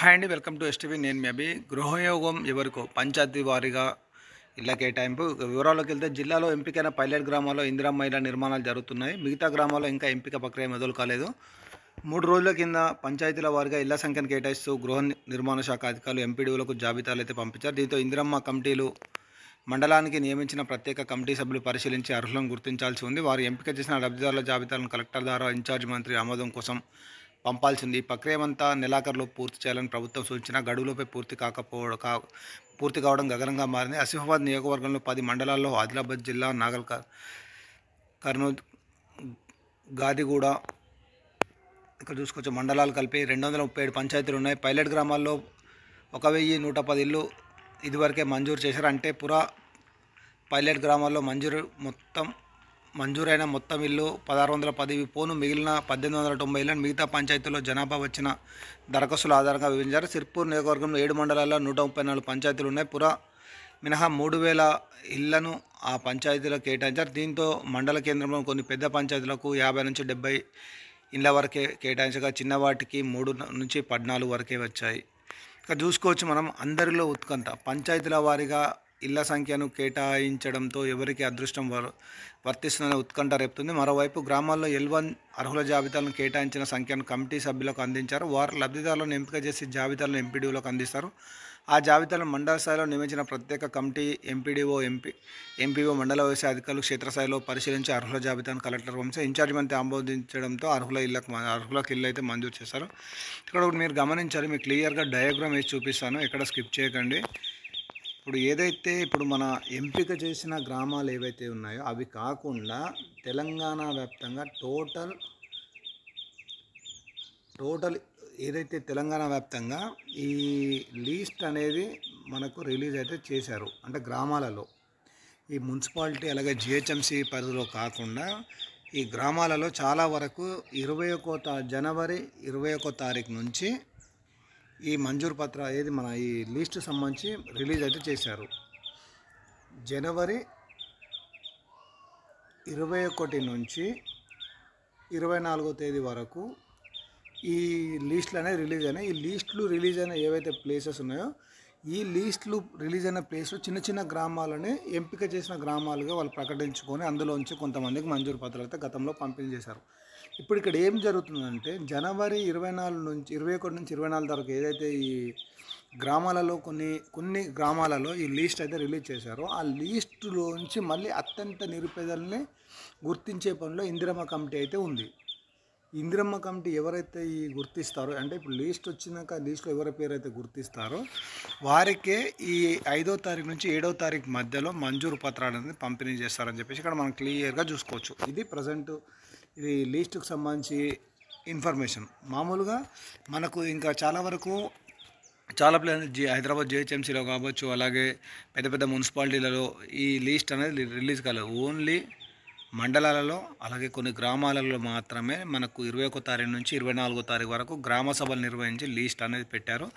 Hi అండి, welcome to STV. నేను మీ అభి. గృహయోగం ఎవరికో పంచాయతీ వారీగా ఇళ్ల కేటాయింపు వివరాల్లోకి వెళ్తే, జిల్లాలో ఎంపికైన పైలట్ గ్రామాల్లో ఇందిరమ్మ ఇళ్ల నిర్మాణాలు జరుగుతున్నాయి. మిగతా గ్రామాల్లో ఇంకా ఎంపిక ప్రక్రియ మొదలు కాలేదు. 3 రోజుల కింద పంచాయతీల వారీగా ఇళ్ల సంఖ్యను కేటాయిస్తూ గృహ నిర్మాణ శాఖ అధికారులు ఎంపీడీఓలకు జాబితాలు అయితే పంపించారు. దీంతో ఇందిరమ్మ కమిటీలు మండలానికి నియమించిన ప్రత్యేక కమిటీ సభ్యులు పరిశీలించి అర్హులను గుర్తించాల్సి ఉంది. వారు ఎంపిక చేసిన లబ్ధిదారుల జాబితాలను కలెక్టర్ ద్వారా ఇన్ఛార్జ్ మంత్రి ఆమోదం కోసం పంపాల్సింది. ఈ ప్రక్రియమంతా నెలాఖరులో పూర్తి చేయాలని ప్రభుత్వం సూచించిన గడువులోపే పూర్తి కావడం గగనంగా మారింది. ఆసిఫాబాద్ నియోజకవర్గంలో 10 మండలాల్లో, ఆదిలాబాద్ జిల్లా నాగల్ కర్నూలు, గాదిగూడ ఇక్కడ చూసుకోవచ్చు మండలాలు కలిపి 237 పంచాయతీలు ఉన్నాయి. పైలట్ గ్రామాల్లో 1110 ఇళ్ళు ఇదివరకే మంజూరు చేశారు. అంటే పైలట్ గ్రామాల్లో మంజూరైన మొత్తం ఇల్లు 1610 పోను మిగిలిన 1890 ఇళ్లను మిగతా పంచాయతీల్లో జనాభా వచ్చిన దరఖాస్తుల ఆధారంగా విభజించారు. సిర్పూర్ నియోజకవర్గంలో 7 మండలాల్లో 134 పంచాయతీలు ఉన్నాయి. మినహా 3000 ఇళ్లను ఆ పంచాయతీలకు కేటాయించారు. దీంతో మండల కేంద్రంలో కొన్ని పెద్ద పంచాయతీలకు 50 నుంచి 70 ఇళ్ల వరకే కేటాయించగా, చిన్నవాటికి 3 నుంచి 14 వరకే వచ్చాయి. ఇక చూసుకోవచ్చు మనం, అందరిలో ఉత్కంఠ. పంచాయతీల వారీగా ఇళ్ల సంఖ్యను కేటాయించడంతో ఎవరికి అదృష్టం వర్తిస్తుందనే ఉత్కంఠ రేపుతుంది. మరోవైపు గ్రామాల్లో L1 అర్హుల జాబితాలను కేటాయించిన సంఖ్యను కమిటీ సభ్యులకు అందించారు. వారు లబ్ధిదారులను ఎంపిక చేసి జాబితాలను ఎంపీడీఓలకు అందిస్తారు. ఆ జాబితాలను మండల స్థాయిలో నియమించిన ప్రత్యేక కమిటీ ఎంపీడీఓ, ఎంపీఓ, మండల వ్యవసాయ అధికారులు క్షేత్రస్థాయిలో పరిశీలించి అర్హుల జాబితాను కలెక్టర్ పంపిస్తే ఇన్ఛార్జ్ మంత్రి ఆమోదించడంతో అర్హులకు ఇల్లు అయితే మంజూరు చేశారు. ఇక్కడ మీరు గమనించాలి, మీకు క్లియర్గా డయాగ్రామ్ వేసి చూపిస్తాను, ఎక్కడ స్కిప్ చేయకండి. ఇప్పుడు మన ఎంపిక చేసిన గ్రామాలు ఏవైతే ఉన్నాయో అవి కాకుండా తెలంగాణ వ్యాప్తంగా టోటల్ ఏదైతే తెలంగాణ వ్యాప్తంగా ఈ లీస్ట్ అనేది మనకు రిలీజ్ అయితే చేశారు. అంటే గ్రామాలలో ఈ మున్సిపాలిటీ అలాగే జిహెచ్ఎంసీ పరిధిలో కాకుండా ఈ గ్రామాలలో చాలా వరకు జనవరి 21 తారీఖు నుంచి ఈ మంజూరు పత్ర మన ఈ లిస్టు సంబంధించి రిలీజ్ అయితే చేశారు. జనవరి 21 నుంచి 24వ తేదీ వరకు ఈ లిస్టులు అనేవి రిలీజ్ అయినాయి. ఈ లిస్టులు రిలీజ్ అయిన ఏవైతే ప్లేసెస్ ఉన్నాయో ఈ లిస్టులు రిలీజ్ అయిన ప్లేస్లో చిన్న చిన్న ఎంపిక చేసిన గ్రామాలుగా వాళ్ళు ప్రకటించుకొని అందులోంచి కొంతమందికి మంజూరు పత్రాలు అయితే గతంలో పంపిణీ చేశారు. ఇప్పుడు ఇక్కడ ఏం జరుగుతుందంటే, జనవరి 21 నుంచి 24 వరకు ఏదైతే ఈ గ్రామాలలో కొన్ని గ్రామాలలో ఈ లిస్ట్ అయితే రిలీజ్ చేశారో ఆ లిస్టులోంచి మళ్ళీ అత్యంత నిరుపేదల్ని గుర్తించే పనిలో ఇందిరమ్మ కమిటీ అయితే ఉంది. ఇందిరమ్మ కమిటీ ఎవరైతే ఈ గుర్తిస్తారో, అంటే ఇప్పుడు లిస్ట్ వచ్చినాక లిస్టులో ఎవరి పేరు అయితే గుర్తిస్తారో వారికే ఈ 5వ తారీఖు నుంచి 7వ తారీఖు మధ్యలో మంజూరు పత్రాలు అనేది పంపిణీ చేస్తారని చెప్పేసి ఇక్కడ మనం క్లియర్గా చూసుకోవచ్చు. ఇది ప్రజెంట్ ఇది లిస్టుకు సంబంధించి ఇన్ఫర్మేషన్. మామూలుగా మనకు ఇంకా చాలా హైదరాబాద్ జిహెచ్ఎంసీలో కావచ్చు, అలాగే పెద్ద పెద్ద మున్సిపాలిటీలలో ఈ లిస్ట్ అనేది రిలీజ్ కాలేదు. ఓన్లీ మండలాలలో అలాగే కొన్ని గ్రామాలలో మాత్రమే మనకు 21వ తారీఖు నుంచి 24వ తారీఖు వరకు గ్రామ సభలు నిర్వహించి లిస్ట్ అనేది పెట్టారు.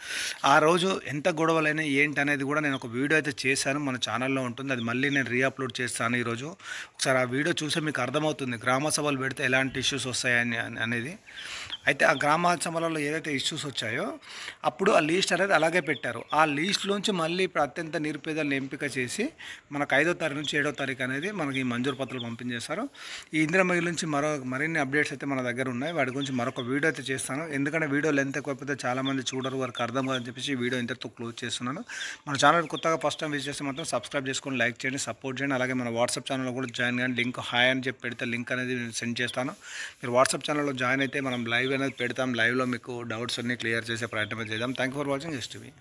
ఆ రోజు ఎంత గొడవలైనా ఏంటి అనేది కూడా నేను ఒక వీడియో అయితే చేశాను, మన ఛానల్లో ఉంటుంది. అది మళ్ళీ నేను రీఅప్లోడ్ చేస్తాను ఈరోజు. ఒకసారి ఆ వీడియో చూస్తే మీకు అర్థమవుతుంది గ్రామ సభలు పెడితే ఎలాంటి ఇష్యూస్ వస్తాయని అనేది. అయితే ఆ గ్రామ సభలలో ఏదైతే ఇష్యూస్ వచ్చాయో అప్పుడు ఆ లిస్ట్ అనేది అలాగే పెట్టారు. ఆ లిస్టులోంచి మళ్ళీ ఇప్పుడు అత్యంత నిరుపేదలను ఎంపిక చేసి మనకు 5వ తారీఖు నుంచి 7వ తారీఖు అనేది మనకి ఈ మంజూరు పత్రాలు పంపించేస్తారు. ఈ ఇందిరమ్మ ఇల్లు నుంచి మరిన్ని అప్డేట్స్ అయితే మన దగ్గర ఉన్నాయి. వాటి గురించి మరొక వీడియో అయితే చేస్తాను. ఎందుకంటే వీడియో లెంత్ ఎక్కువైపోతే చాలామంది చూడరు, వారికి అర్థం కాదని చెప్పేసి ఈ వీడియో ఇంతటితో క్లోజ్ చేస్తున్నాను. మన ఛానల్ కొత్తగా ఫస్ట్ టైం విజిట్ చేస్తే మాత్రం సబ్స్క్రైబ్ చేసుకొని లైక్ చేయండి, సపోర్ట్ చేయండి. అలాగే మన వాట్సాప్ ఛానల్లో కూడా జాయిన్ కానీ, లింక్ హాయ్ అని చెప్పి పెడితే లింక్ అనేది సెండ్ చేస్తాను. మీరు వాట్సాప్ ఛానల్లో జాయిన్ అయితే మనం లైవ్ అనేది పెడతాం. లైవ్లో మీకు డౌట్స్ అన్నీ క్లియర్ చేసే ప్రయత్నం చేద్దాం. Thank you for watching STV.